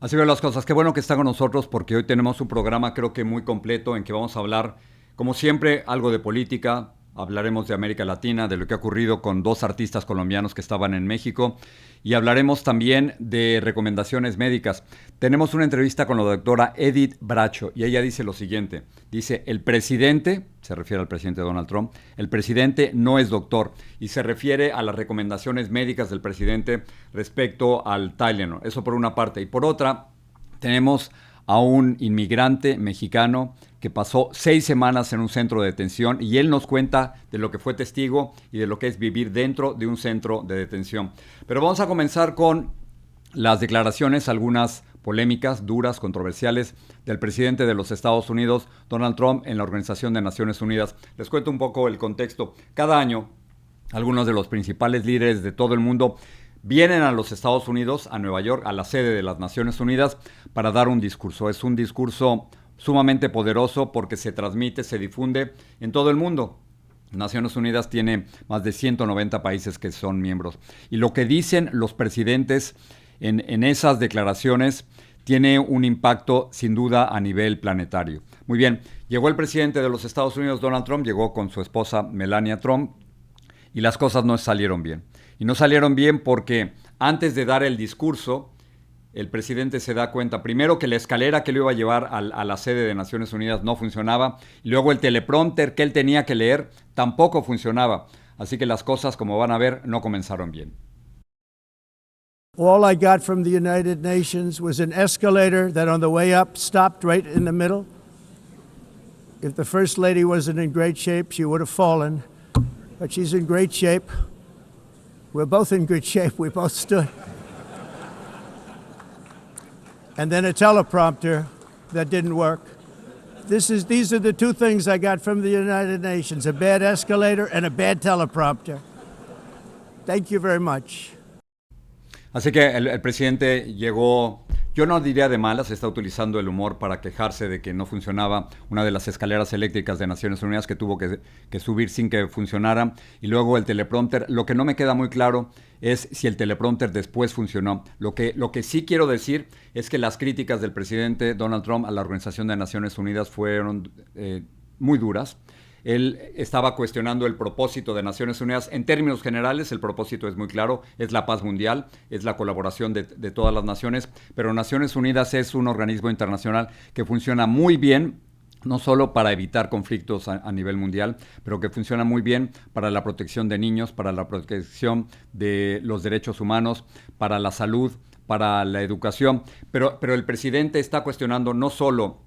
Así ven las cosas. Qué bueno que está con nosotros porque hoy tenemos un programa creo que muy completo en que vamos a hablar, como siempre, algo de política. Hablaremos de América Latina, de lo que ha ocurrido con dos artistas colombianos que estaban en México y hablaremos también de recomendaciones médicas. Tenemos una entrevista con la doctora Edith Bracho y ella dice lo siguiente. Dice, el presidente, se refiere al presidente Donald Trump, el presidente no es doctor y se refiere a las recomendaciones médicas del presidente respecto al Tylenol. Eso por una parte. Y por otra, tenemos a un inmigrante mexicano que pasó 6 semanas en un centro de detención y él nos cuenta de lo que fue testigo y de lo que es vivir dentro de un centro de detención. Pero vamos a comenzar con las declaraciones, algunas polémicas, duras, controversiales, del presidente de los Estados Unidos, Donald Trump, en la Organización de Naciones Unidas. Les cuento un poco el contexto. Cada año, algunos de los principales líderes de todo el mundo vienen a los Estados Unidos, a Nueva York, a la sede de las Naciones Unidas, para dar un discurso. Es un discurso sumamente poderoso porque se transmite, se difunde en todo el mundo. Naciones Unidas tiene más de 190 países que son miembros. Y lo que dicen los presidentes en esas declaraciones tiene un impacto sin duda a nivel planetario. Muy bien, llegó el presidente de los Estados Unidos, Donald Trump, llegó con su esposa Melania Trump y las cosas no salieron bien. Y no salieron bien porque antes de dar el discurso, el presidente se da cuenta, primero, que la escalera que lo iba a llevar a la sede de Naciones Unidas no funcionaba, y luego el teleprompter que él tenía que leer tampoco funcionaba. Así que las cosas, como van a ver, no comenzaron bien. All I got from the United Nations was an escalator that on the way up stopped right in the middle. If the First Lady wasn't in great shape, she would have fallen, but she's in great shape. We're both in good shape. We both stood. And then a teleprompter that didn't work. These are the two things I got from the United Nations, a bad escalator and a bad teleprompter. Thank you very much. Así que el presidente llegó, yo no diría de malas, está utilizando el humor para quejarse de que no funcionaba una de las escaleras eléctricas de Naciones Unidas que tuvo que subir sin que funcionara. Y luego el teleprompter, lo que no me queda muy claro es si el teleprompter después funcionó. Lo que sí quiero decir es que las críticas del presidente Donald Trump a la Organización de Naciones Unidas fueron muy duras. Él estaba cuestionando el propósito de Naciones Unidas. En términos generales, el propósito es muy claro, es la paz mundial, es la colaboración de todas las naciones, pero Naciones Unidas es un organismo internacional que funciona muy bien, no solo para evitar conflictos a nivel mundial, pero que funciona muy bien para la protección de niños, para la protección de los derechos humanos, para la salud, para la educación. Pero el presidente está cuestionando no solo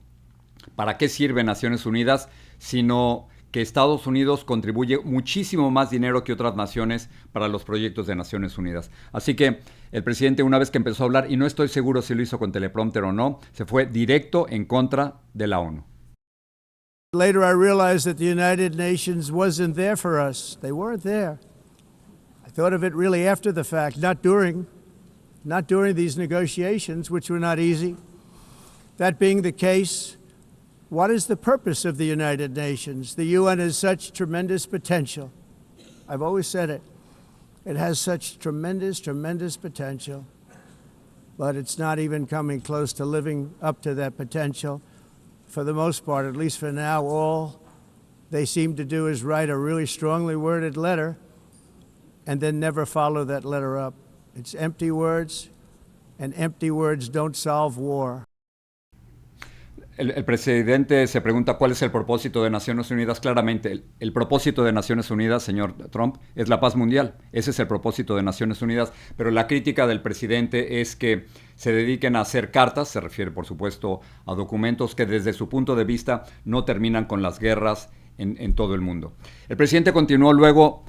para qué sirve Naciones Unidas, sino que Estados Unidos contribuye muchísimo más dinero que otras naciones para los proyectos de Naciones Unidas. Así que el presidente, una vez que empezó a hablar, y no estoy seguro si lo hizo con teleprompter o no, se fue directo en contra de la ONU. Later I realized that the United Nations wasn't there for us. They weren't there. I thought of it really after the fact, not during these negotiations, which were not easy. That being the case, what is the purpose of the United Nations? The UN has such tremendous potential. I've always said it. It has such tremendous, tremendous potential, but it's not even coming close to living up to that potential. For the most part, at least for now, all they seem to do is write a really strongly worded letter and then never follow that letter up. It's empty words, and empty words don't solve war. El presidente se pregunta cuál es el propósito de Naciones Unidas. Claramente, el propósito de Naciones Unidas, señor Trump, es la paz mundial. Ese es el propósito de Naciones Unidas. Pero la crítica del presidente es que se dediquen a hacer cartas, se refiere por supuesto a documentos que desde su punto de vista no terminan con las guerras en todo el mundo. El presidente continuó luego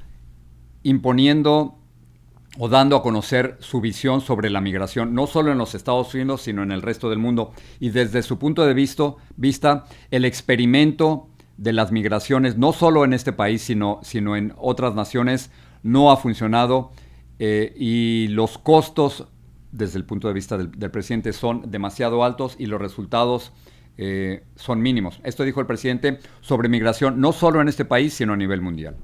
imponiendo o dando a conocer su visión sobre la migración, no solo en los Estados Unidos, sino en el resto del mundo. Y desde su punto de vista, el experimento de las migraciones, no solo en este país, sino en otras naciones, no ha funcionado y los costos, desde el punto de vista del presidente, son demasiado altos y los resultados son mínimos. Esto dijo el presidente sobre migración, no solo en este país, sino a nivel mundial.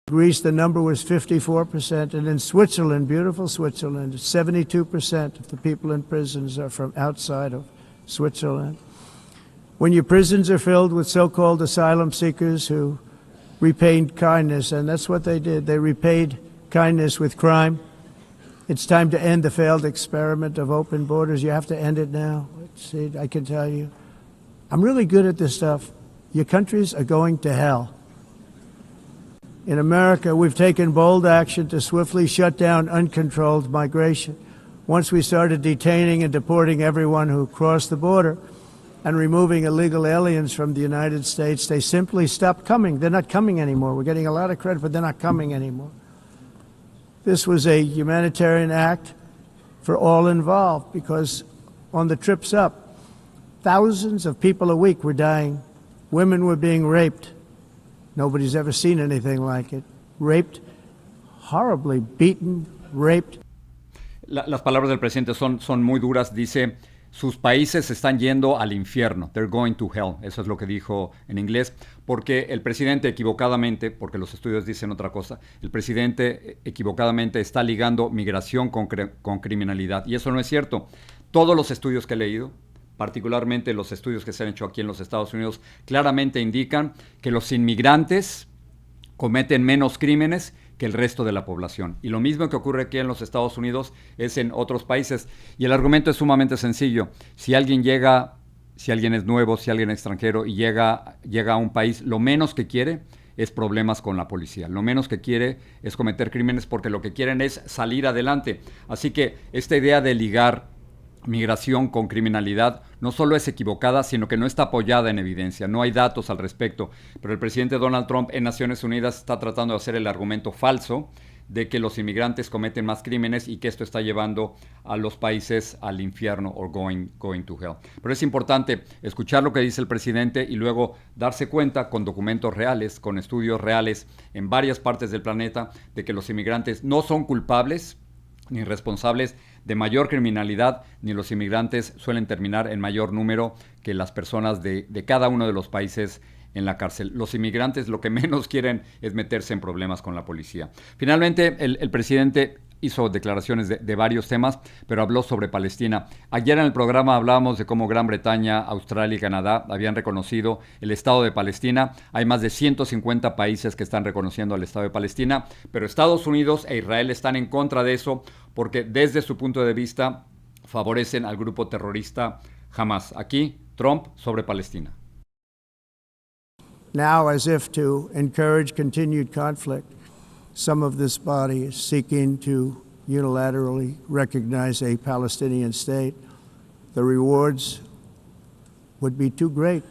Greece, the number was 54%, and in Switzerland, beautiful Switzerland, 72% of the people in prisons are from outside of Switzerland. When your prisons are filled with so-called asylum seekers who repaid kindness, and that's what they did, they repaid kindness with crime. It's time to end the failed experiment of open borders. You have to end it now. See, I can tell you. I'm really good at this stuff. Your countries are going to hell. In America, we've taken bold action to swiftly shut down uncontrolled migration. Once we started detaining and deporting everyone who crossed the border and removing illegal aliens from the United States, they simply stopped coming. They're not coming anymore. We're getting a lot of credit, but they're not coming anymore. This was a humanitarian act for all involved because on the trips up, thousands of people a week were dying. Women were being raped. Nobody's ever seen anything like it. Raped, horribly beaten, raped. Las palabras del presidente son muy duras. Dice, sus países se están yendo al infierno. They're going to hell. Eso es lo que dijo en inglés. Porque el presidente equivocadamente, porque los estudios dicen otra cosa, el presidente equivocadamente está ligando migración con criminalidad. Y eso no es cierto. Todos los estudios que he leído, particularmente los estudios que se han hecho aquí en los Estados Unidos, claramente indican que los inmigrantes cometen menos crímenes que el resto de la población. Y lo mismo que ocurre aquí en los Estados Unidos es en otros países. Y el argumento es sumamente sencillo. Si alguien es nuevo, si alguien es extranjero y llega a un país, lo menos que quiere es problemas con la policía. Lo menos que quiere es cometer crímenes porque lo que quieren es salir adelante. Así que esta idea de ligar migración con criminalidad no solo es equivocada, sino que no está apoyada en evidencia. No hay datos al respecto. Pero el presidente Donald Trump en Naciones Unidas está tratando de hacer el argumento falso de que los inmigrantes cometen más crímenes y que esto está llevando a los países al infierno o going to hell. Pero es importante escuchar lo que dice el presidente y luego darse cuenta con documentos reales, con estudios reales en varias partes del planeta de que los inmigrantes no son culpables ni responsables de mayor criminalidad, ni los inmigrantes suelen terminar en mayor número que las personas de cada uno de los países en la cárcel. Los inmigrantes lo que menos quieren es meterse en problemas con la policía. Finalmente, el presidente hizo declaraciones de varios temas, pero habló sobre Palestina. Ayer en el programa hablábamos de cómo Gran Bretaña, Australia y Canadá habían reconocido el Estado de Palestina. Hay más de 150 países que están reconociendo el Estado de Palestina, pero Estados Unidos e Israel están en contra de eso porque desde su punto de vista favorecen al grupo terrorista Hamas. Aquí, Trump sobre Palestina. Now, as if to encourage continued conflict, some of this body is seeking to unilaterally recognize a Palestinian state. The rewards would be too great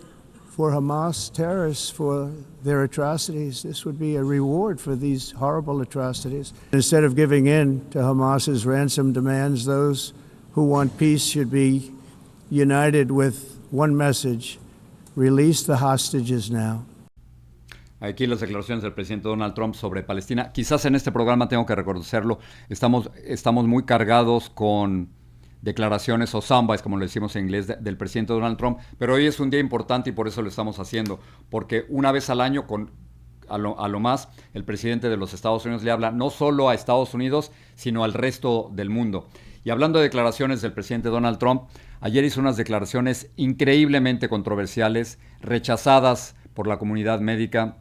for Hamas terrorists for their atrocities. This would be a reward for these horrible atrocities. Instead of giving in to Hamas's ransom demands, those who want peace should be united with one message: release the hostages now. Aquí las declaraciones del presidente Donald Trump sobre Palestina. Quizás en este programa tengo que reconocerlo, estamos muy cargados con declaraciones o soundbites, como le decimos en inglés, del presidente Donald Trump, pero hoy es un día importante y por eso lo estamos haciendo, porque una vez al año, a lo más, el presidente de los Estados Unidos le habla no solo a Estados Unidos, sino al resto del mundo. Y hablando de declaraciones del presidente Donald Trump, ayer hizo unas declaraciones increíblemente controversiales, rechazadas por la comunidad médica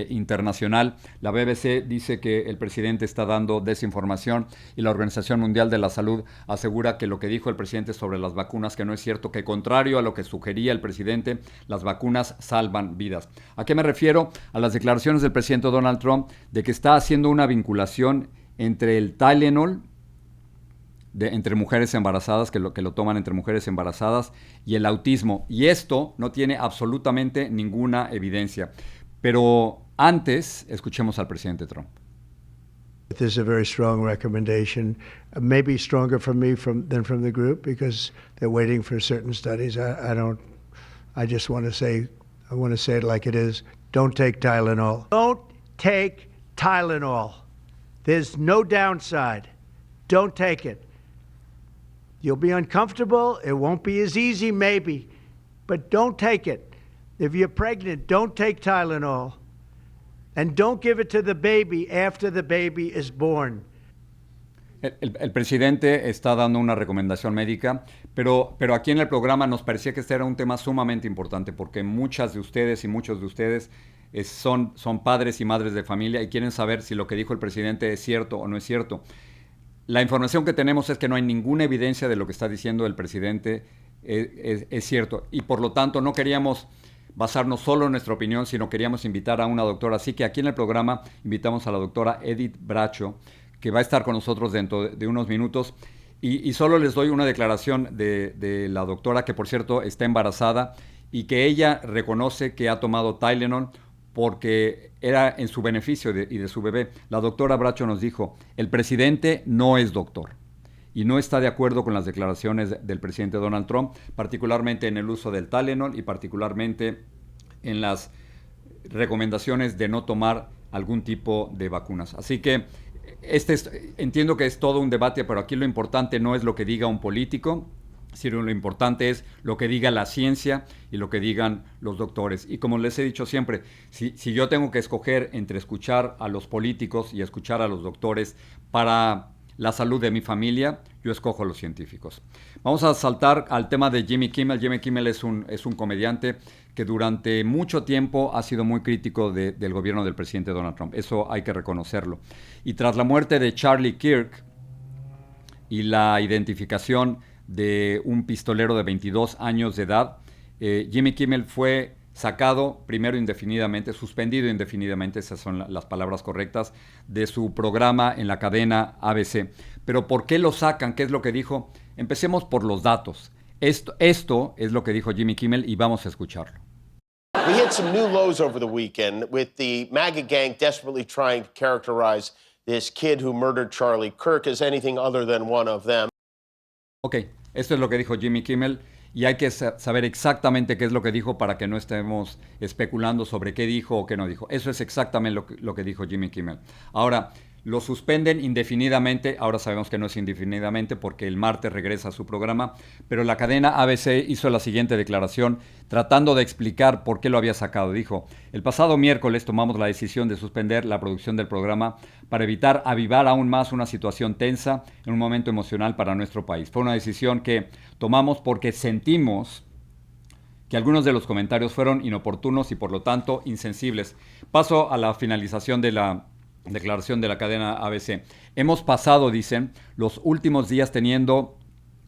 internacional. La BBC dice que el presidente está dando desinformación y la Organización Mundial de la Salud asegura que lo que dijo el presidente sobre las vacunas que no es cierto, que contrario a lo que sugería el presidente, las vacunas salvan vidas. ¿A qué me refiero? A las declaraciones del presidente Donald Trump de que está haciendo una vinculación entre el Tylenol entre mujeres embarazadas, que lo toman entre mujeres embarazadas, y el autismo. Y esto no tiene absolutamente ninguna evidencia. Pero antes, escuchemos al presidente Trump. This is a very strong recommendation, maybe stronger from me than from the group because they're waiting for certain studies. I just want to say it like it is. Don't take Tylenol. Don't take Tylenol. There's no downside. Don't take it. You'll be uncomfortable. It won't be as easy, maybe, but don't take it. If you're pregnant, don't take Tylenol. And don't give it to the baby after the baby is born. El presidente está dando una recomendación médica, pero aquí en el programa nos parecía que este era un tema sumamente importante porque muchas de ustedes y muchos de ustedes son padres y madres de familia y quieren saber si lo que dijo el presidente es cierto o no es cierto. La información que tenemos es que no hay ninguna evidencia de lo que está diciendo el presidente es cierto y por lo tanto no queríamos basarnos solo en nuestra opinión, sino queríamos invitar a una doctora. Así que aquí en el programa invitamos a la doctora Edith Bracho, que va a estar con nosotros dentro de unos minutos. Y solo les doy una declaración de la doctora, que por cierto está embarazada, y que ella reconoce que ha tomado Tylenol porque era en su beneficio y de su bebé. La doctora Bracho nos dijo, el presidente no es doctor y no está de acuerdo con las declaraciones del presidente Donald Trump, particularmente en el uso del Tylenol y particularmente en las recomendaciones de no tomar algún tipo de vacunas. Así que entiendo que es todo un debate, pero aquí lo importante no es lo que diga un político, sino lo importante es lo que diga la ciencia y lo que digan los doctores. Y como les he dicho siempre, si yo tengo que escoger entre escuchar a los políticos y escuchar a los doctores para la salud de mi familia, yo escojo a los científicos. Vamos a saltar al tema de Jimmy Kimmel. Jimmy Kimmel es un comediante que durante mucho tiempo ha sido muy crítico del gobierno del presidente Donald Trump. Eso hay que reconocerlo. Y tras la muerte de Charlie Kirk y la identificación de un pistolero de 22 años de edad, Jimmy Kimmel fue sacado primero indefinidamente, suspendido indefinidamente, esas son las palabras correctas, de su programa en la cadena ABC. Pero ¿por qué lo sacan? ¿Qué es lo que dijo? Empecemos por los datos. Esto es lo que dijo Jimmy Kimmel y vamos a escucharlo. We hit some new lows over the weekend with the MAGA gang desperately trying to characterize this kid who murdered Charlie Kirk as anything other than one of them. Ok, esto es lo que dijo Jimmy Kimmel y hay que saber exactamente qué es lo que dijo para que no estemos especulando sobre qué dijo o qué no dijo. Eso es exactamente lo que dijo Jimmy Kimmel. Ahora, lo suspenden indefinidamente, ahora sabemos que no es indefinidamente porque el martes regresa a su programa, pero la cadena ABC hizo la siguiente declaración tratando de explicar por qué lo había sacado. Dijo, el pasado miércoles tomamos la decisión de suspender la producción del programa para evitar avivar aún más una situación tensa en un momento emocional para nuestro país. Fue una decisión que tomamos porque sentimos que algunos de los comentarios fueron inoportunos y por lo tanto insensibles. Paso a la finalización de la declaración de la cadena ABC. Hemos pasado, dicen, los últimos días teniendo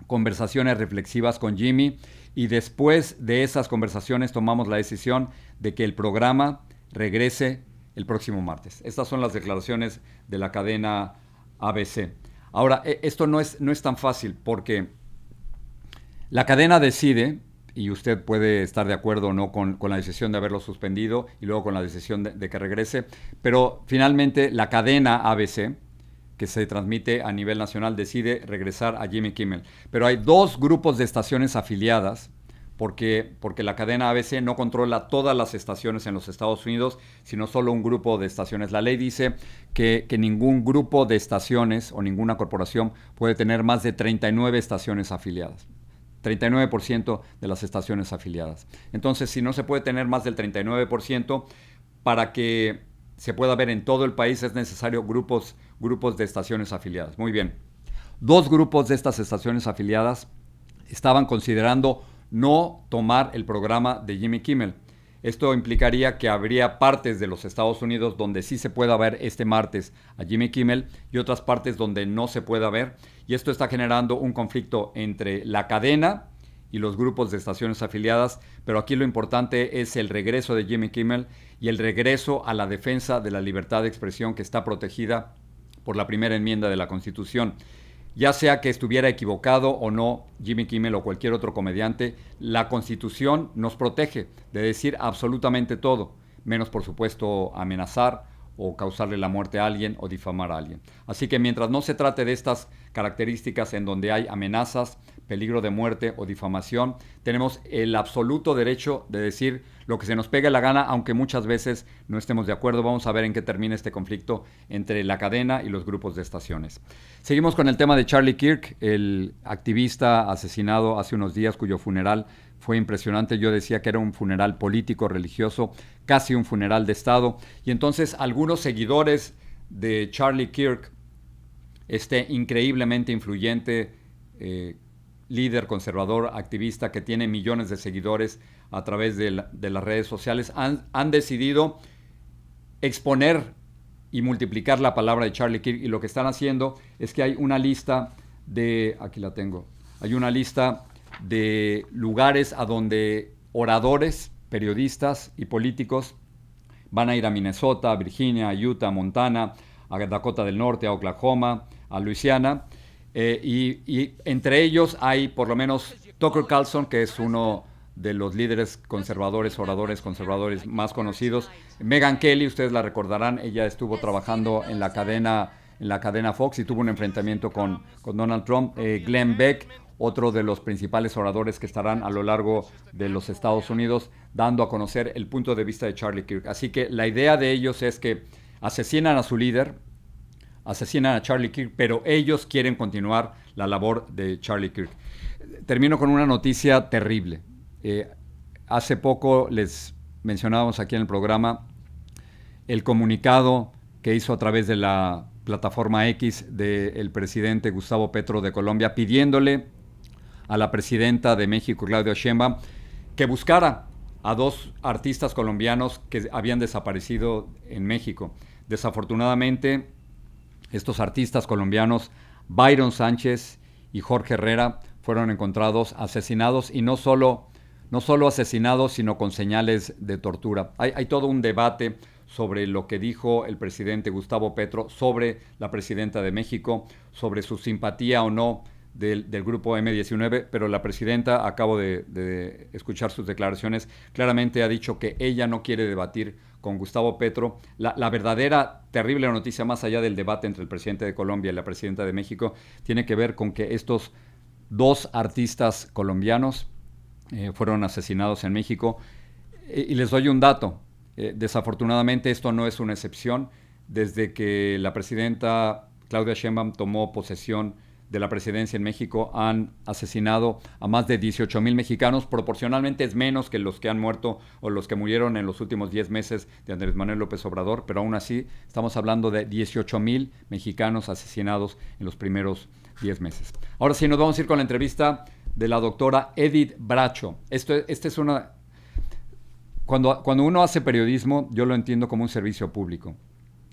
conversaciones reflexivas con Jimmy y después de esas conversaciones tomamos la decisión de que el programa regrese el próximo martes. Estas son las declaraciones de la cadena ABC. Ahora, esto no es tan fácil porque la cadena decide, y usted puede estar de acuerdo o no con la decisión de haberlo suspendido y luego con la decisión de que regrese, pero finalmente la cadena ABC, que se transmite a nivel nacional, decide regresar a Jimmy Kimmel. Pero hay dos grupos de estaciones afiliadas, porque la cadena ABC no controla todas las estaciones en los Estados Unidos, sino solo un grupo de estaciones. La ley dice que ningún grupo de estaciones o ninguna corporación puede tener más de 39 estaciones afiliadas. 39% de las estaciones afiliadas. Entonces, si no se puede tener más del 39%, para que se pueda ver en todo el país es necesario grupos de estaciones afiliadas. Muy bien. Dos grupos de estas estaciones afiliadas estaban considerando no tomar el programa de Jimmy Kimmel. Esto implicaría que habría partes de los Estados Unidos donde sí se pueda ver este martes a Jimmy Kimmel y otras partes donde no se pueda ver. Y esto está generando un conflicto entre la cadena y los grupos de estaciones afiliadas. Pero aquí lo importante es el regreso de Jimmy Kimmel y el regreso a la defensa de la libertad de expresión que está protegida por la primera enmienda de la Constitución. Ya sea que estuviera equivocado o no Jimmy Kimmel o cualquier otro comediante, la Constitución nos protege de decir absolutamente todo, menos por supuesto amenazar o causarle la muerte a alguien o difamar a alguien. Así que mientras no se trate de estas características en donde hay amenazas, peligro de muerte o difamación. Tenemos el absoluto derecho de decir lo que se nos pegue la gana, aunque muchas veces no estemos de acuerdo. Vamos a ver en qué termina este conflicto entre la cadena y los grupos de estaciones. Seguimos con el tema de Charlie Kirk, el activista asesinado hace unos días, cuyo funeral fue impresionante. Yo decía que era un funeral político, religioso, casi un funeral de Estado. Y entonces algunos seguidores de Charlie Kirk, este increíblemente influyente líder conservador, activista que tiene millones de seguidores a través de las redes sociales, han decidido exponer y multiplicar la palabra de Charlie Kirk, y lo que están haciendo es que hay una lista aquí la tengo, hay una lista de lugares a donde oradores, periodistas y políticos van a ir a Minnesota, a Virginia, a Utah, a Montana, a Dakota del Norte, a Oklahoma, a Luisiana, y entre ellos hay por lo menos Tucker Carlson, que es uno de los líderes conservadores, oradores conservadores más conocidos. Megyn Kelly, ustedes la recordarán, ella estuvo trabajando en la cadena Fox y tuvo un enfrentamiento con Donald Trump. Glenn Beck, otro de los principales oradores que estarán a lo largo de los Estados Unidos dando a conocer el punto de vista de Charlie Kirk. Así que la idea de ellos es que asesinan a su líder, asesinan a Charlie Kirk, pero ellos quieren continuar la labor de Charlie Kirk. Termino con una noticia terrible. Hace poco les mencionábamos aquí en el programa el comunicado que hizo a través de la plataforma X del presidente Gustavo Petro de Colombia, pidiéndole a la presidenta de México, Claudia Sheinbaum, que buscara a dos artistas colombianos que habían desaparecido en México. Desafortunadamente, estos artistas colombianos, Byron Sánchez y Jorge Herrera, fueron encontrados asesinados, y no solo asesinados, sino con señales de tortura. Hay todo un debate sobre lo que dijo el presidente Gustavo Petro sobre la presidenta de México, sobre su simpatía o no del grupo M19, pero la presidenta, acabo de escuchar sus declaraciones, claramente ha dicho que ella no quiere debatir con Gustavo Petro. La verdadera terrible noticia, más allá del debate entre el presidente de Colombia y la presidenta de México, tiene que ver con que estos dos artistas colombianos fueron asesinados en México. Y les doy un dato. Desafortunadamente esto no es una excepción. Desde que la presidenta Claudia Sheinbaum tomó posesión de la presidencia en México, han asesinado a más de 18,000 mexicanos. Proporcionalmente es menos que los que han muerto o los que murieron en los últimos 10 meses de Andrés Manuel López Obrador, pero aún así estamos hablando de 18,000 mexicanos asesinados en los primeros 10 meses. Ahora sí, nos vamos a ir con la entrevista de la doctora Edith Bracho. Es una... Cuando uno hace periodismo, yo lo entiendo como un servicio público.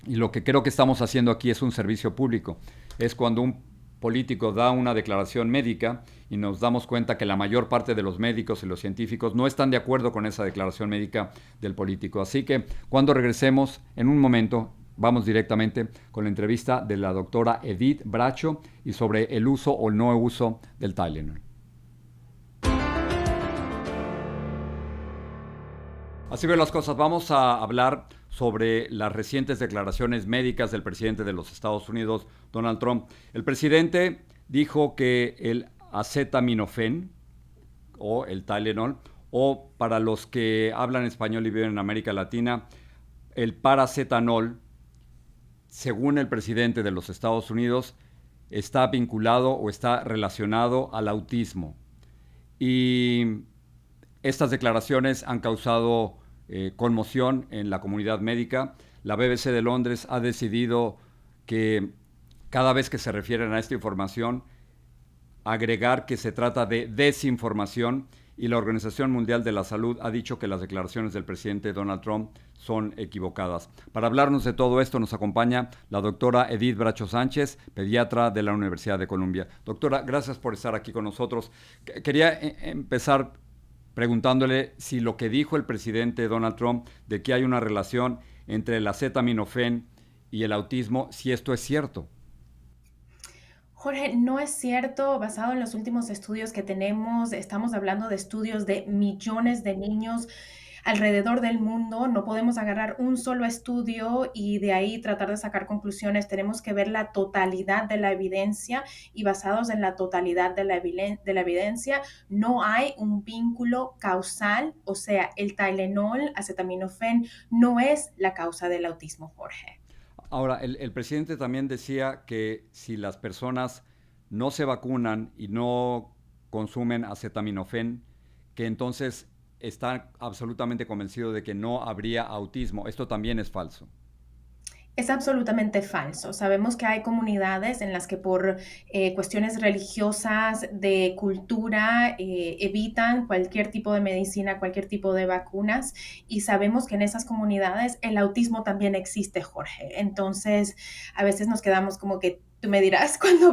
Y lo que creo que estamos haciendo aquí es un servicio público. Es cuando un político da una declaración médica y nos damos cuenta que la mayor parte de los médicos y los científicos no están de acuerdo con esa declaración médica del político. Así que cuando regresemos, en un momento, vamos directamente con la entrevista de la doctora Edith Bracho y sobre el uso o el no uso del Tylenol. Así ven las cosas. Vamos a hablar sobre las recientes declaraciones médicas del presidente de los Estados Unidos, Donald Trump. El presidente dijo que el acetaminofén o el Tylenol, o para los que hablan español y viven en América Latina, el paracetanol, según el presidente de los Estados Unidos, está vinculado o está relacionado al autismo. Y estas declaraciones han causado conmoción en la comunidad médica. La BBC de Londres ha decidido que cada vez que se refieren a esta información, agregar que se trata de desinformación, y la Organización Mundial de la Salud ha dicho que las declaraciones del presidente Donald Trump son equivocadas. Para hablarnos de todo esto nos acompaña la doctora Edith Bracho Sánchez, pediatra de la Universidad de Columbia. Doctora, gracias por estar aquí con nosotros. Quería empezar preguntándole si lo que dijo el presidente Donald Trump de que hay una relación entre el acetaminofén y el autismo, si esto es cierto. Jorge, no es cierto. Basado en los últimos estudios que tenemos, estamos hablando de estudios de millones de niños. alrededor del mundo. No podemos agarrar un solo estudio y de ahí tratar de sacar conclusiones. Tenemos que ver la totalidad de la evidencia y basados en la totalidad de la evidencia, no hay un vínculo causal, o sea, el Tylenol, acetaminofén, no es la causa del autismo, Jorge. Ahora, el presidente también decía que si las personas no se vacunan y no consumen acetaminofén, que entonces está absolutamente convencido de que no habría autismo. Esto también es falso. Es absolutamente falso. Sabemos que hay comunidades en las que por cuestiones religiosas, de cultura, evitan cualquier tipo de medicina, cualquier tipo de vacunas, y sabemos que en esas comunidades el autismo también existe, Jorge. Entonces, a veces nos quedamos como que tú me dirás cuando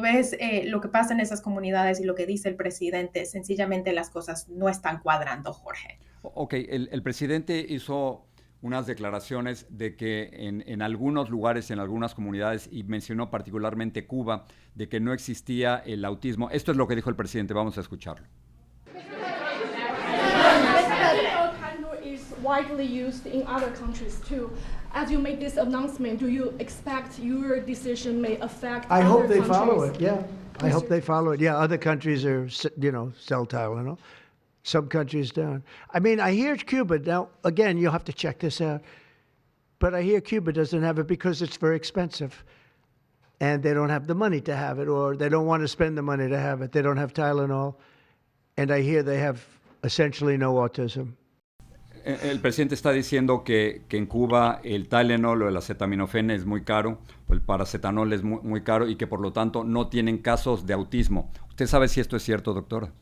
ves lo que pasa en esas comunidades y lo que dice el presidente, sencillamente las cosas no están cuadrando, Jorge. Ok, el presidente hizo unas declaraciones de que en algunos lugares, en algunas comunidades, y mencionó particularmente Cuba, de que no existía el autismo. Esto es lo que dijo el presidente, vamos a escucharlo. Is widely used in other countries too. As you make this announcement, do you expect your decision may affect I other hope they countries? follow it, yeah. I hope they follow it. Yeah, other countries are, sell Tylenol. Some countries don't. I mean, I hear Cuba. Now, again, you'll have to check this out. But I hear Cuba doesn't have it because it's very expensive. And they don't have the money to have it, or they don't want to spend the money to have it. They don't have Tylenol. And I hear they have essentially no autism. El presidente está diciendo que en Cuba el Tylenol o el acetaminofén es muy caro, o el paracetamol es muy caro, y que por lo tanto no tienen casos de autismo. ¿Usted sabe si esto es cierto, doctora?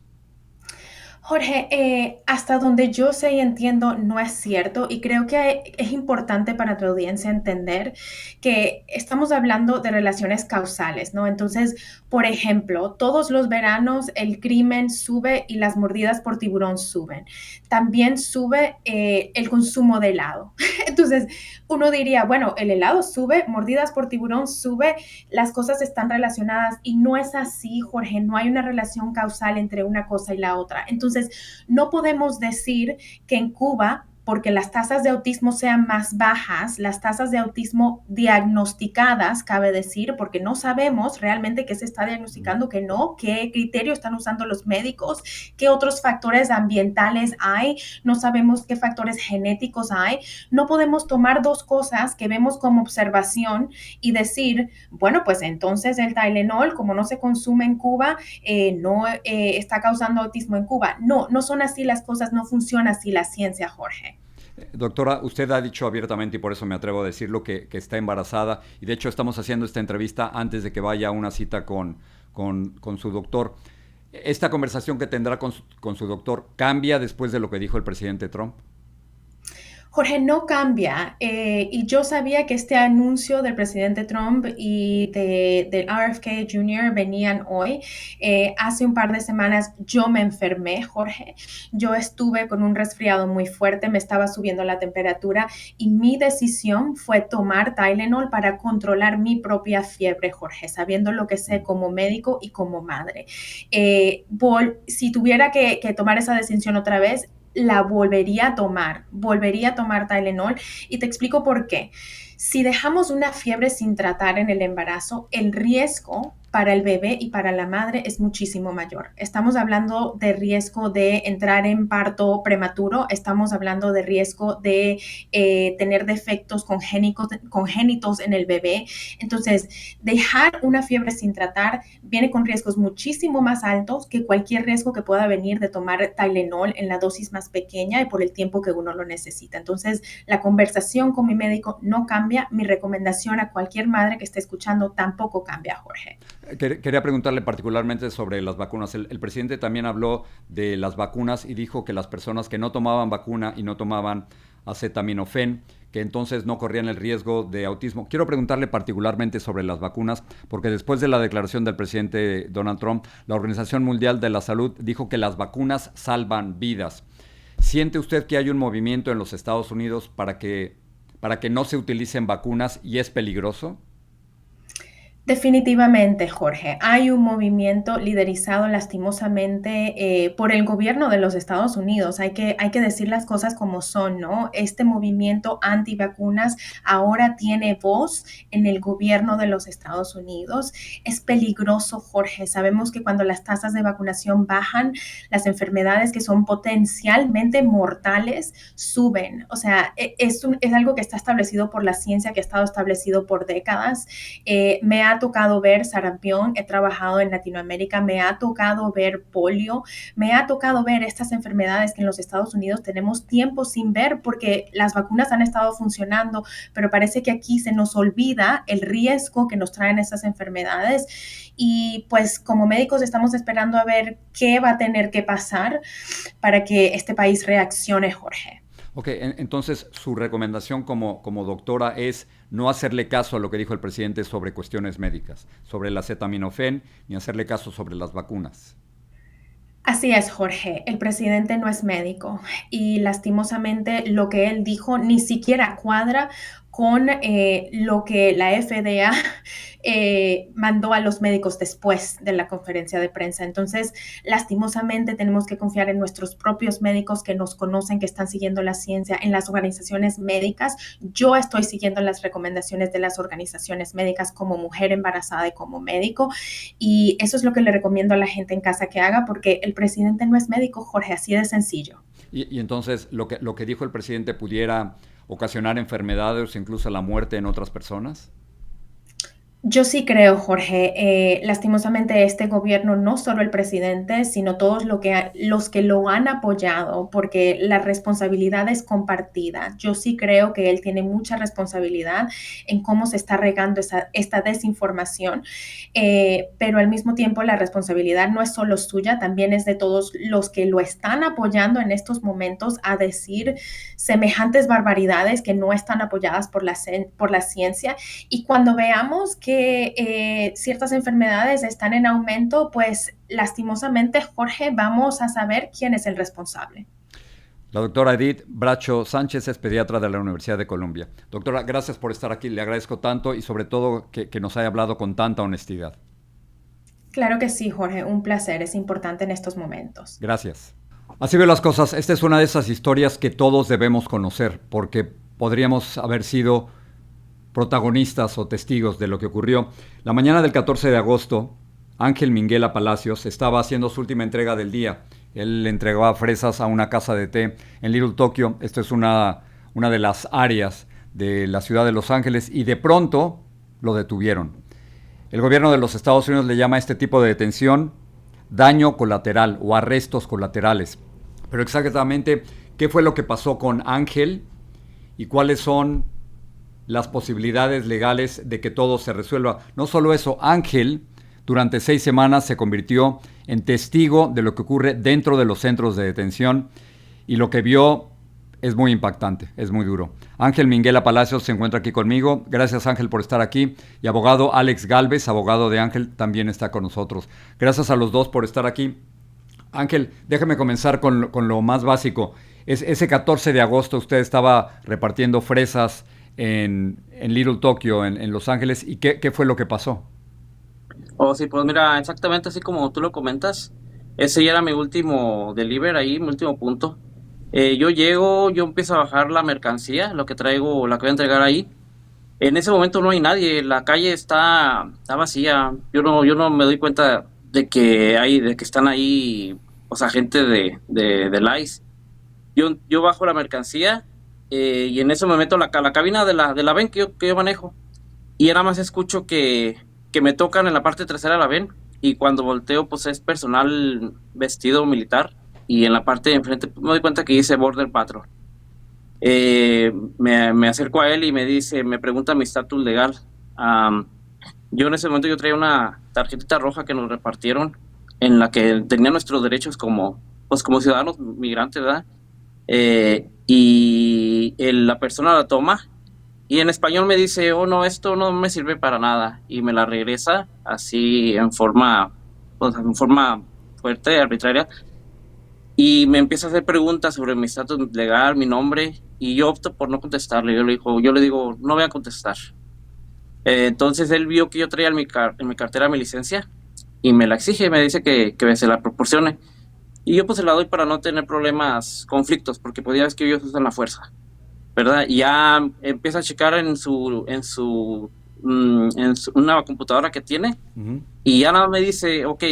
Jorge, hasta donde yo sé y entiendo, no es cierto, y creo que es importante para tu audiencia entender que estamos hablando de relaciones causales, ¿no? Entonces, por ejemplo, todos los veranos el crimen sube y las mordidas por tiburón suben. También sube el consumo de helado. Entonces, uno diría, bueno, el helado sube, mordidas por tiburón sube, las cosas están relacionadas, y no es así, Jorge, no hay una relación causal entre una cosa y la otra. Entonces, no podemos decir que en Cuba, porque las tasas de autismo sean más bajas, las tasas de autismo diagnosticadas, cabe decir, porque no sabemos realmente qué se está diagnosticando, qué no, qué criterio están usando los médicos, qué otros factores ambientales hay, no sabemos qué factores genéticos hay. No podemos tomar dos cosas que vemos como observación y decir, bueno, pues entonces el Tylenol, como no se consume en Cuba, no está causando autismo en Cuba. No son así las cosas, no funciona así la ciencia, Jorge. Doctora, usted ha dicho abiertamente, y por eso me atrevo a decirlo, que está embarazada, y de hecho estamos haciendo esta entrevista antes de que vaya a una cita con su doctor. ¿Esta conversación que tendrá con su doctor cambia después de lo que dijo el presidente Trump? Jorge, no cambia, y yo sabía que este anuncio del presidente Trump y del RFK Jr. venían hoy. Hace un par de semanas yo me enfermé, Jorge. Yo estuve con un resfriado muy fuerte, me estaba subiendo la temperatura, y mi decisión fue tomar Tylenol para controlar mi propia fiebre, Jorge, sabiendo lo que sé como médico y como madre. Si tuviera que tomar esa decisión otra vez, la volvería a tomar Tylenol, y te explico por qué. Si dejamos una fiebre sin tratar en el embarazo, el riesgo para el bebé y para la madre es muchísimo mayor. Estamos hablando de riesgo de entrar en parto prematuro, estamos hablando de riesgo de tener defectos congénitos en el bebé. Entonces, dejar una fiebre sin tratar viene con riesgos muchísimo más altos que cualquier riesgo que pueda venir de tomar Tylenol en la dosis más pequeña y por el tiempo que uno lo necesita. Entonces, la conversación con mi médico no cambia. Mi recomendación a cualquier madre que esté escuchando tampoco cambia, Jorge. Quería preguntarle particularmente sobre las vacunas. El presidente también habló de las vacunas y dijo que las personas que no tomaban vacuna y no tomaban acetaminofén, que entonces no corrían el riesgo de autismo. Quiero preguntarle particularmente sobre las vacunas, porque después de la declaración del presidente Donald Trump, la Organización Mundial de la Salud dijo que las vacunas salvan vidas. ¿Siente usted que hay un movimiento en los Estados Unidos para que no se utilicen vacunas y es peligroso? Definitivamente, Jorge. Hay un movimiento liderizado lastimosamente por el gobierno de los Estados Unidos. Hay que decir las cosas como son, ¿no? Este movimiento antivacunas ahora tiene voz en el gobierno de los Estados Unidos. Es peligroso, Jorge. Sabemos que cuando las tasas de vacunación bajan, las enfermedades que son potencialmente mortales suben. O sea, es algo que está establecido por la ciencia, que ha estado establecido por décadas. Me ha tocado ver sarampión, he trabajado en Latinoamérica, me ha tocado ver polio, me ha tocado ver estas enfermedades que en los Estados Unidos tenemos tiempo sin ver porque las vacunas han estado funcionando, pero parece que aquí se nos olvida el riesgo que nos traen esas enfermedades y pues como médicos estamos esperando a ver qué va a tener que pasar para que este país reaccione, Jorge. Ok, entonces su recomendación como doctora es no hacerle caso a lo que dijo el presidente sobre cuestiones médicas, sobre el acetaminofén, ni hacerle caso sobre las vacunas. Así es, Jorge. El presidente no es médico y lastimosamente lo que él dijo ni siquiera cuadra con lo que la FDA mandó a los médicos después de la conferencia de prensa. Entonces, lastimosamente tenemos que confiar en nuestros propios médicos que nos conocen, que están siguiendo la ciencia, en las organizaciones médicas. Yo estoy siguiendo las recomendaciones de las organizaciones médicas como mujer embarazada y como médico. Y eso es lo que le recomiendo a la gente en casa que haga, porque el presidente no es médico, Jorge, así de sencillo. Y entonces lo que dijo el presidente pudiera ocasionar enfermedades o incluso la muerte en otras personas. Yo sí creo, Jorge. Lastimosamente este gobierno, no solo el presidente, sino todos los que lo han apoyado, porque la responsabilidad es compartida. Yo sí creo que él tiene mucha responsabilidad en cómo se está regando esta desinformación, pero al mismo tiempo la responsabilidad no es solo suya, también es de todos los que lo están apoyando en estos momentos a decir semejantes barbaridades que no están apoyadas por la ciencia. Y cuando veamos que ciertas enfermedades están en aumento, pues lastimosamente, Jorge, vamos a saber quién es el responsable. La doctora Edith Bracho Sánchez es pediatra de la Universidad de Columbia. Doctora, gracias por estar aquí, le agradezco tanto y sobre todo que nos haya hablado con tanta honestidad. Claro que sí, Jorge, un placer, es importante en estos momentos. Gracias. Así veo las cosas, esta es una de esas historias que todos debemos conocer porque podríamos haber sido protagonistas o testigos de lo que ocurrió. La mañana del 14 de agosto, Ángel Minguela Palacios estaba haciendo su última entrega del día. Él le entregaba fresas a una casa de té en Little Tokyo. Esto es una de las áreas de la ciudad de Los Ángeles y de pronto lo detuvieron. El gobierno de los Estados Unidos le llama a este tipo de detención daño colateral o arrestos colaterales. Pero exactamente, ¿qué fue lo que pasó con Ángel y cuáles son las posibilidades legales de que todo se resuelva? No solo eso, Ángel durante 6 semanas se convirtió en testigo de lo que ocurre dentro de los centros de detención y lo que vio es muy impactante, es muy duro. Ángel Minguela Palacios se encuentra aquí conmigo. Gracias, Ángel, por estar aquí. Y abogado Alex Galvez, abogado de Ángel, también está con nosotros. Gracias a los dos por estar aquí. Ángel, déjame comenzar con lo más básico. Ese 14 de agosto usted estaba repartiendo fresas en Little Tokyo, en Los Ángeles. ¿Y qué fue lo que pasó? Oh, sí, pues mira, exactamente así como tú lo comentas. Ese ya era mi último delivery ahí, mi último punto. Yo empiezo a bajar la mercancía, lo que traigo, la que voy a entregar ahí. En ese momento no hay nadie, la calle está vacía. Yo no me doy cuenta de que están ahí, o sea, gente del ICE. Yo bajo la mercancía y en eso me meto a la cabina de la VEN que yo manejo. Y nada más escucho que me tocan en la parte trasera de la VEN y cuando volteo pues es personal vestido militar. Y en la parte de enfrente me doy cuenta que dice Border Patrol. Me acerco a él y me pregunta mi estatus legal. Yo en ese momento yo traía una tarjetita roja que nos repartieron en la que tenía nuestros derechos como ciudadanos migrantes, ¿verdad? La persona la toma y en español me dice, oh no, esto no me sirve para nada, y me la regresa así en forma fuerte, arbitraria. Y me empieza a hacer preguntas sobre mi estatus legal, mi nombre, y yo opto por no contestarle. Yo le digo, no voy a contestar. Entonces él vio que yo traía en mi cartera mi licencia y me la exige, me dice que se la proporcione. Y yo pues se la doy para no tener problemas, conflictos, porque pues ya ves que ellos usan la fuerza, ¿verdad? Y ya empieza a checar una computadora que tiene y ya nada me dice, ok,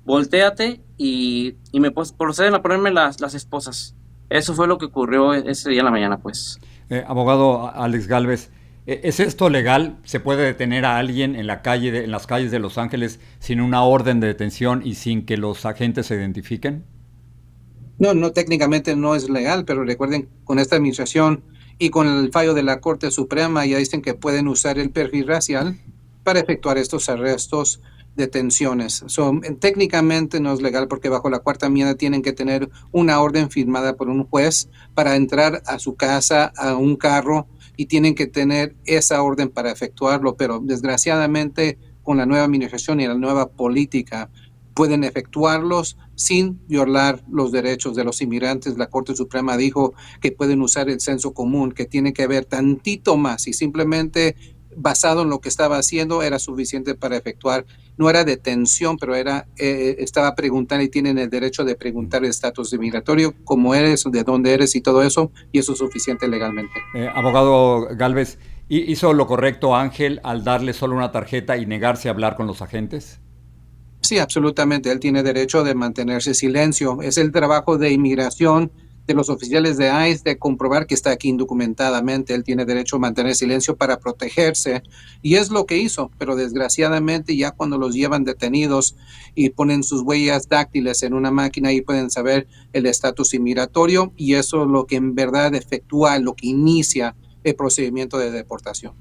voltéate y me proceden a ponerme las esposas. Eso fue lo que ocurrió ese día en la mañana, pues. Abogado Alex Gálvez, ¿es esto legal? ¿Se puede detener a alguien en la calle, en las calles de Los Ángeles sin una orden de detención y sin que los agentes se identifiquen? No, no, técnicamente no es legal, pero recuerden, con esta administración y con el fallo de la Corte Suprema ya dicen que pueden usar el perfil racial para efectuar estos arrestos, detenciones. Técnicamente no es legal porque bajo la cuarta enmienda tienen que tener una orden firmada por un juez para entrar a su casa, a un carro, y tienen que tener esa orden para efectuarlo, pero desgraciadamente con la nueva administración y la nueva política pueden efectuarlos sin violar los derechos de los inmigrantes. La Corte Suprema dijo que pueden usar el censo común, que tiene que haber tantito más y simplemente basado en lo que estaba haciendo era suficiente para efectuar. No era detención, pero estaba preguntando y tienen el derecho de preguntar el estatus migratorio, cómo eres, de dónde eres y todo eso, y eso es suficiente legalmente. Abogado Gálvez, ¿hizo lo correcto Ángel al darle solo una tarjeta y negarse a hablar con los agentes? Sí, absolutamente. Él tiene derecho de mantenerse silencio. Es el trabajo de inmigración de los oficiales de ICE de comprobar que está aquí indocumentadamente. Él tiene derecho a mantener silencio para protegerse y es lo que hizo. Pero desgraciadamente ya cuando los llevan detenidos y ponen sus huellas dáctiles en una máquina, ahí pueden saber el estatus inmigratorio y eso es lo que en verdad efectúa, lo que inicia el procedimiento de deportación.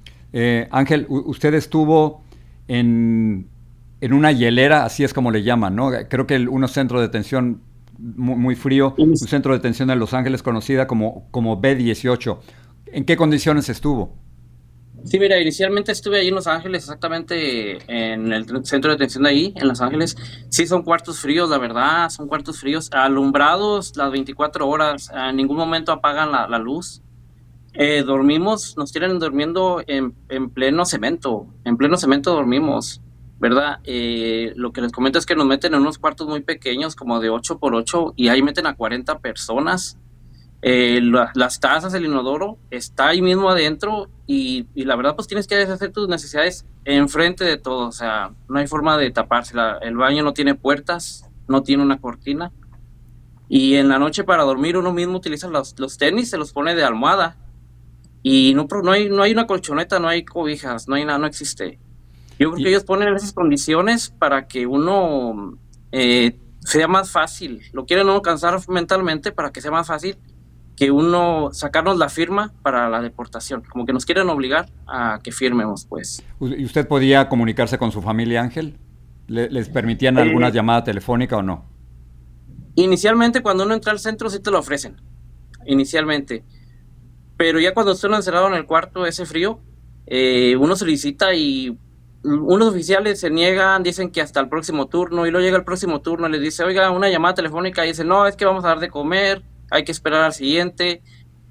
Ángel, usted estuvo en una hielera, así es como le llaman, ¿no? Creo que un centro de detención muy frío, un centro de detención en Los Ángeles conocida como B18. ¿En qué condiciones estuvo? Sí, mira, inicialmente estuve ahí en Los Ángeles, exactamente en el centro de detención de ahí, en Los Ángeles. Sí, son cuartos fríos, la verdad, son cuartos fríos, alumbrados las 24 horas, en ningún momento apagan la luz. Nos tienen durmiendo en pleno cemento dormimos, ¿verdad? Lo que les comento es que nos meten en unos cuartos muy pequeños, como de 8 por 8, y ahí meten a 40 personas. Las tazas, el inodoro, está ahí mismo adentro, y la verdad, pues tienes que hacer tus necesidades enfrente de todo, o sea, no hay forma de tapársela. El baño no tiene puertas, no tiene una cortina, y en la noche para dormir uno mismo utiliza los tenis, se los pone de almohada, y no hay una colchoneta, no hay cobijas, no hay nada, no existe. Yo creo que ellos ponen esas condiciones para que uno sea más fácil. Lo quieren uno cansar mentalmente para que sea más fácil que uno sacarnos la firma para la deportación. Como que nos quieren obligar a que firmemos, pues. ¿Y usted podía comunicarse con su familia, Ángel? ¿Les permitían alguna llamada telefónica o no? Inicialmente, cuando uno entra al centro, sí te lo ofrecen. Inicialmente. Pero ya cuando estoy encerrado en el cuarto, ese frío, uno solicita y unos oficiales se niegan, dicen que hasta el próximo turno, y luego llega el próximo turno y les dice, oiga, una llamada telefónica, y dicen, no, es que vamos a dar de comer, hay que esperar al siguiente,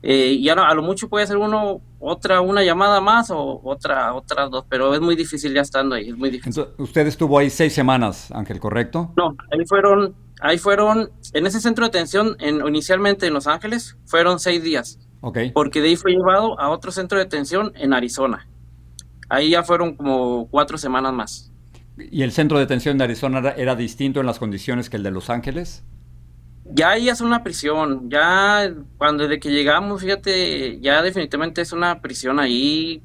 y a lo mucho puede hacer una llamada más o otras dos, pero es muy difícil ya estando ahí, es muy difícil. Entonces, usted estuvo ahí 6 semanas, Ángel, ¿correcto? No, ahí fueron, en ese centro de detención, inicialmente en Los Ángeles, fueron 6 días. Okay. Porque de ahí fue llevado a otro centro de detención en Arizona. Ahí ya fueron como 4 semanas más. ¿Y el centro de detención de Arizona era distinto en las condiciones que el de Los Ángeles? Ya ahí es una prisión. Ya desde que llegamos, fíjate, ya definitivamente es una prisión ahí.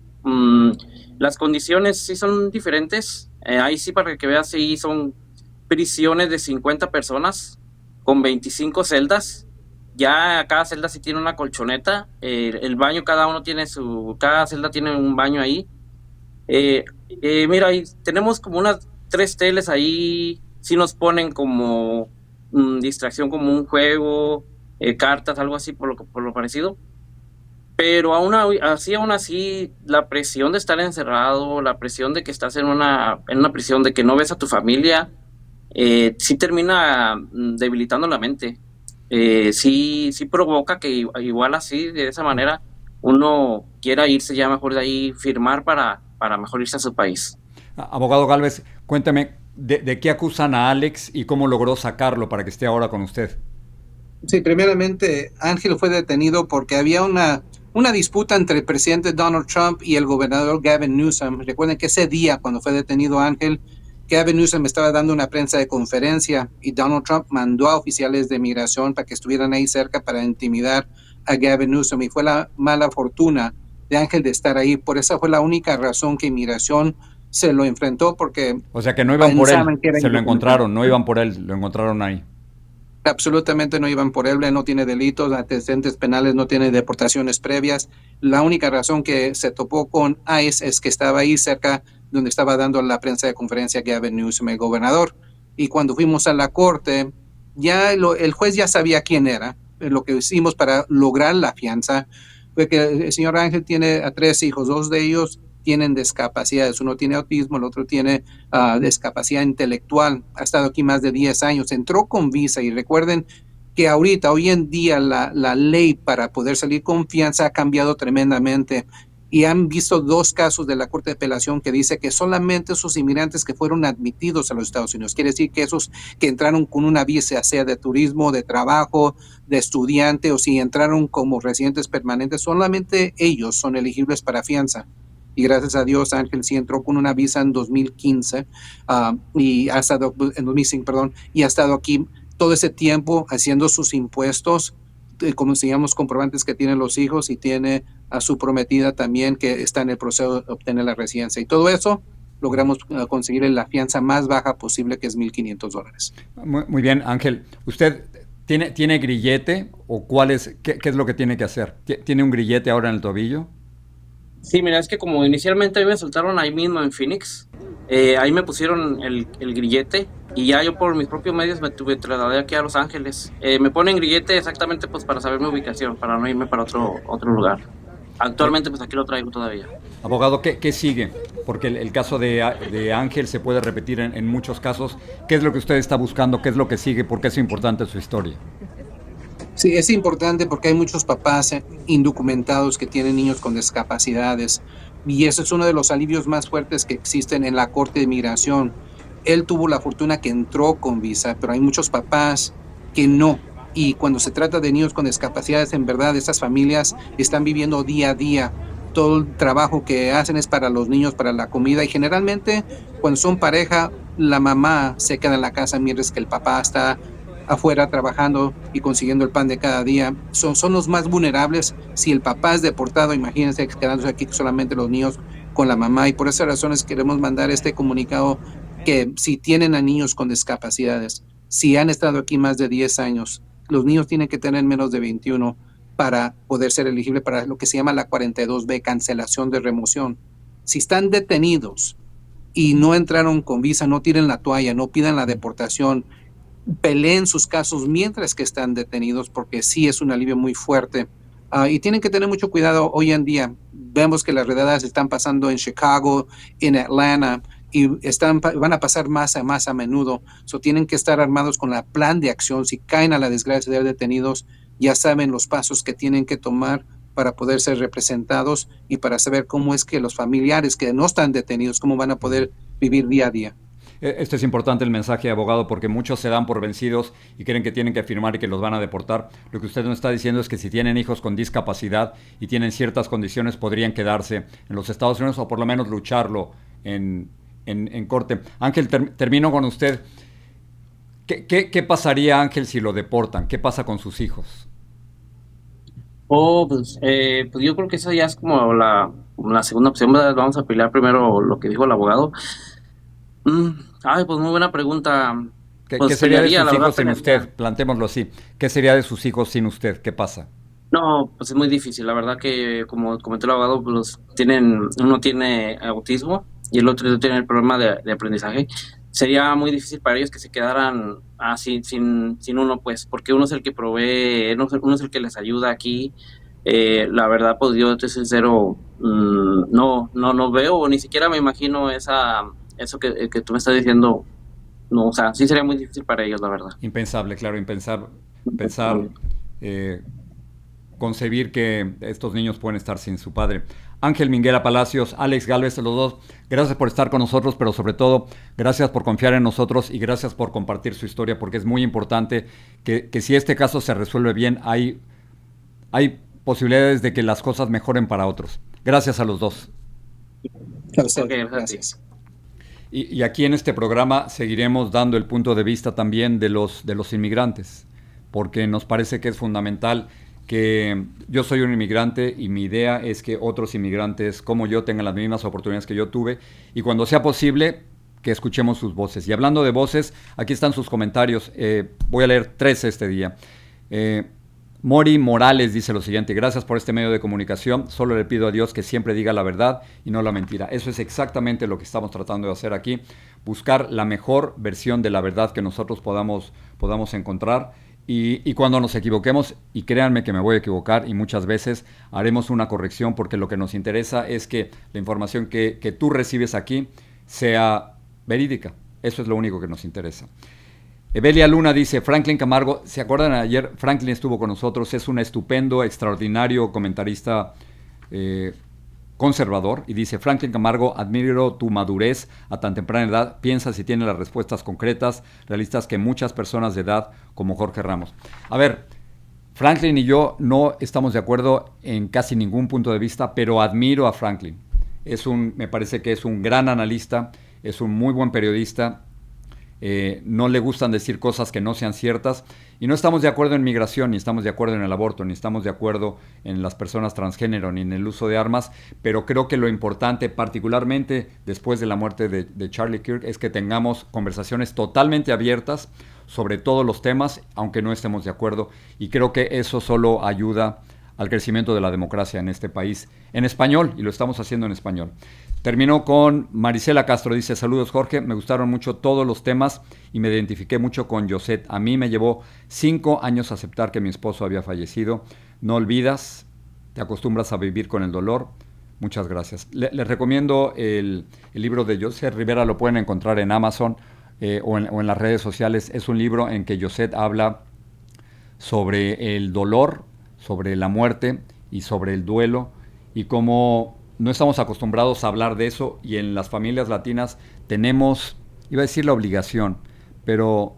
Las condiciones sí son diferentes. Ahí sí, para que veas, sí son prisiones de 50 personas con 25 celdas. Ya cada celda sí tiene una colchoneta, el baño cada celda tiene un baño ahí. Mira, ahí tenemos como unas 3 teles ahí, sí nos ponen como distracción, como un juego, cartas, algo así por lo parecido. Pero aún así, la presión de estar encerrado, la presión de que estás en una prisión, de que no ves a tu familia, sí termina debilitando la mente. Sí provoca que igual así, de esa manera, uno quiera irse ya mejor de ahí, firmar para para mejor irse a su país. Abogado Gálvez, cuéntame, ¿de qué acusan a Alex y cómo logró sacarlo para que esté ahora con usted? Sí, primeramente, Ángel fue detenido porque había una disputa entre el presidente Donald Trump y el gobernador Gavin Newsom. Recuerden que ese día, cuando fue detenido Ángel, Gavin Newsom estaba dando una prensa de conferencia y Donald Trump mandó a oficiales de migración para que estuvieran ahí cerca para intimidar a Gavin Newsom. Y fue la mala fortuna de Ángel de estar ahí. Por esa fue la única razón que inmigración se lo enfrentó, porque o sea que no iban por él, se lo indocumentado. encontraron, no iban por él, lo encontraron ahí. Absolutamente no iban por él, no tiene delitos, antecedentes penales, no tiene deportaciones previas. La única razón que se topó con ICE es que estaba ahí cerca donde estaba dando la prensa de conferencia Gavin Newsom, el gobernador. Y cuando fuimos a la corte, el juez ya sabía quién era. Lo que hicimos para lograr la fianza fue que el señor Ángel tiene a 3 hijos, 2 de ellos tienen discapacidades, uno tiene autismo, el otro tiene discapacidad intelectual, ha estado aquí más de 10 años, entró con visa y recuerden que hoy en día la ley para poder salir con fianza ha cambiado tremendamente y han visto 2 casos de la Corte de Apelación que dice que solamente esos inmigrantes que fueron admitidos a los Estados Unidos, quiere decir que esos que entraron con una visa, sea de turismo, de trabajo, de estudiante o si entraron como residentes permanentes, solamente ellos son elegibles para fianza. Y gracias a Dios Ángel sí entró con una visa en 2015 y ha estado en 2005, perdón, y ha estado aquí todo ese tiempo haciendo sus impuestos, como enseñamos comprobantes que tienen los hijos y tiene a su prometida también que está en el proceso de obtener la residencia. Y todo eso logramos conseguir la fianza más baja posible, que es $1,500. Muy bien, Ángel. ¿Usted tiene grillete o qué es lo que tiene que hacer? ¿Tiene un grillete ahora en el tobillo? Sí, mira, es que como inicialmente a mí me soltaron ahí mismo en Phoenix, ahí me pusieron el grillete y ya yo por mis propios medios me trasladé aquí a Los Ángeles. Me ponen grillete exactamente pues para saber mi ubicación, para no irme para otro lugar. Actualmente pues aquí lo traigo todavía. Abogado, ¿qué sigue? Porque el caso de Ángel se puede repetir en muchos casos. ¿Qué es lo que usted está buscando? ¿Qué es lo que sigue? ¿Por qué es importante su historia? Sí, es importante porque hay muchos papás indocumentados que tienen niños con discapacidades y eso es uno de los alivios más fuertes que existen en la Corte de Migración. Él tuvo la fortuna que entró con visa, pero hay muchos papás que no. Y cuando se trata de niños con discapacidades, en verdad, estas familias están viviendo día a día. Todo el trabajo que hacen es para los niños, para la comida y generalmente cuando son pareja, la mamá se queda en la casa mientras que el papá está afuera trabajando y consiguiendo el pan de cada día. Son los más vulnerables. Si el papá es deportado, imagínense quedándose aquí solamente los niños con la mamá y por esas razones queremos mandar este comunicado que si tienen a niños con discapacidades, si han estado aquí más de 10 años, los niños tienen que tener menos de 21 para poder ser elegible para lo que se llama la 42B, cancelación de remoción. Si están detenidos y no entraron con visa, no tiren la toalla, no pidan la deportación, peleen sus casos mientras que están detenidos porque sí es un alivio muy fuerte. Y tienen que tener mucho cuidado hoy en día. Vemos que las redadas están pasando en Chicago, en Atlanta, y van a pasar más a menudo. Tienen que estar armados con el plan de acción. Si caen a la desgracia de ser detenidos, ya saben los pasos que tienen que tomar para poder ser representados y para saber cómo es que los familiares que no están detenidos, cómo van a poder vivir día a día. Esto es importante el mensaje, abogado, porque muchos se dan por vencidos y creen que tienen que firmar y que los van a deportar. Lo que usted nos está diciendo es que si tienen hijos con discapacidad y tienen ciertas condiciones, podrían quedarse en los Estados Unidos o por lo menos lucharlo en corte. Ángel, termino con usted. ¿Qué pasaría, Ángel, si lo deportan? ¿Qué pasa con sus hijos? Pues yo creo que esa ya es como la segunda opción. Vamos a pelear primero lo que dijo el abogado. Pues muy buena pregunta. ¿Qué sería de sus hijos sin usted? Plantémoslo así. ¿Qué sería de sus hijos sin usted? ¿Qué pasa? No, pues es muy difícil. La verdad que, como comentó el abogado, pues uno tiene autismo y el otro tiene el problema de aprendizaje. Sería muy difícil para ellos que se quedaran así sin uno, pues, porque uno es el que provee, uno es el que les ayuda aquí. La verdad, pues yo estoy sincero, no veo, ni siquiera me imagino eso que tú me estás diciendo. No, o sea, sí sería muy difícil para ellos, la verdad. Impensable, claro, concebir que estos niños pueden estar sin su padre. Ángel Minguela Palacios, Alex Gálvez, los dos, gracias por estar con nosotros, pero sobre todo, gracias por confiar en nosotros y gracias por compartir su historia, porque es muy importante que si este caso se resuelve bien, hay posibilidades de que las cosas mejoren para otros. Gracias a los dos. Okay, gracias. Y aquí en este programa seguiremos dando el punto de vista también de los inmigrantes, porque nos parece que es fundamental que yo soy un inmigrante y mi idea es que otros inmigrantes como yo tengan las mismas oportunidades que yo tuve y cuando sea posible que escuchemos sus voces. Y hablando de voces, aquí están sus comentarios. Voy a leer 3 este día. Mori Morales dice lo siguiente: gracias por este medio de comunicación, solo le pido a Dios que siempre diga la verdad y no la mentira. Eso es exactamente lo que estamos tratando de hacer aquí, buscar la mejor versión de la verdad que nosotros podamos encontrar. Y cuando nos equivoquemos, y créanme que me voy a equivocar y muchas veces haremos una corrección porque lo que nos interesa es que la información que tú recibes aquí sea verídica. Eso es lo único que nos interesa. Evelia Luna dice, Franklin Camargo, ¿se acuerdan? Ayer Franklin estuvo con nosotros, es un estupendo, extraordinario comentarista conservador, y dice, Franklin Camargo, admiro tu madurez a tan temprana edad, piensas y tienes las respuestas concretas, realistas que muchas personas de edad como Jorge Ramos. A ver, Franklin y yo no estamos de acuerdo en casi ningún punto de vista, pero admiro a Franklin. Me parece que es un gran analista, es un muy buen periodista. No le gustan decir cosas que no sean ciertas y no estamos de acuerdo en migración, ni estamos de acuerdo en el aborto, ni estamos de acuerdo en las personas transgénero, ni en el uso de armas, pero creo que lo importante, particularmente después de la muerte de Charlie Kirk, es que tengamos conversaciones totalmente abiertas sobre todos los temas, aunque no estemos de acuerdo, y creo que eso solo ayuda al crecimiento de la democracia en este país, en español, y lo estamos haciendo en español. Termino con Marisela Castro, dice, saludos Jorge, me gustaron mucho todos los temas y me identifiqué mucho con Josette. A mí me llevó 5 años aceptar que mi esposo había fallecido. No olvidas, te acostumbras a vivir con el dolor. Muchas gracias. Les recomiendo el libro de Josette Rivera, lo pueden encontrar en Amazon o en las redes sociales. Es un libro en que Josette habla sobre el dolor, sobre la muerte y sobre el duelo y cómo no estamos acostumbrados a hablar de eso y en las familias latinas tenemos, iba a decir la obligación, pero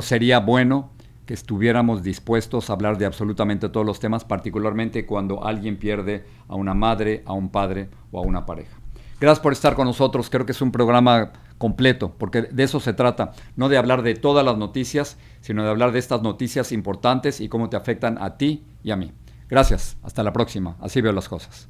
sería bueno que estuviéramos dispuestos a hablar de absolutamente todos los temas, particularmente cuando alguien pierde a una madre, a un padre o a una pareja. Gracias por estar con nosotros, creo que es un programa completo, porque de eso se trata, no de hablar de todas las noticias, sino de hablar de estas noticias importantes y cómo te afectan a ti y a mí. Gracias, hasta la próxima, así veo las cosas.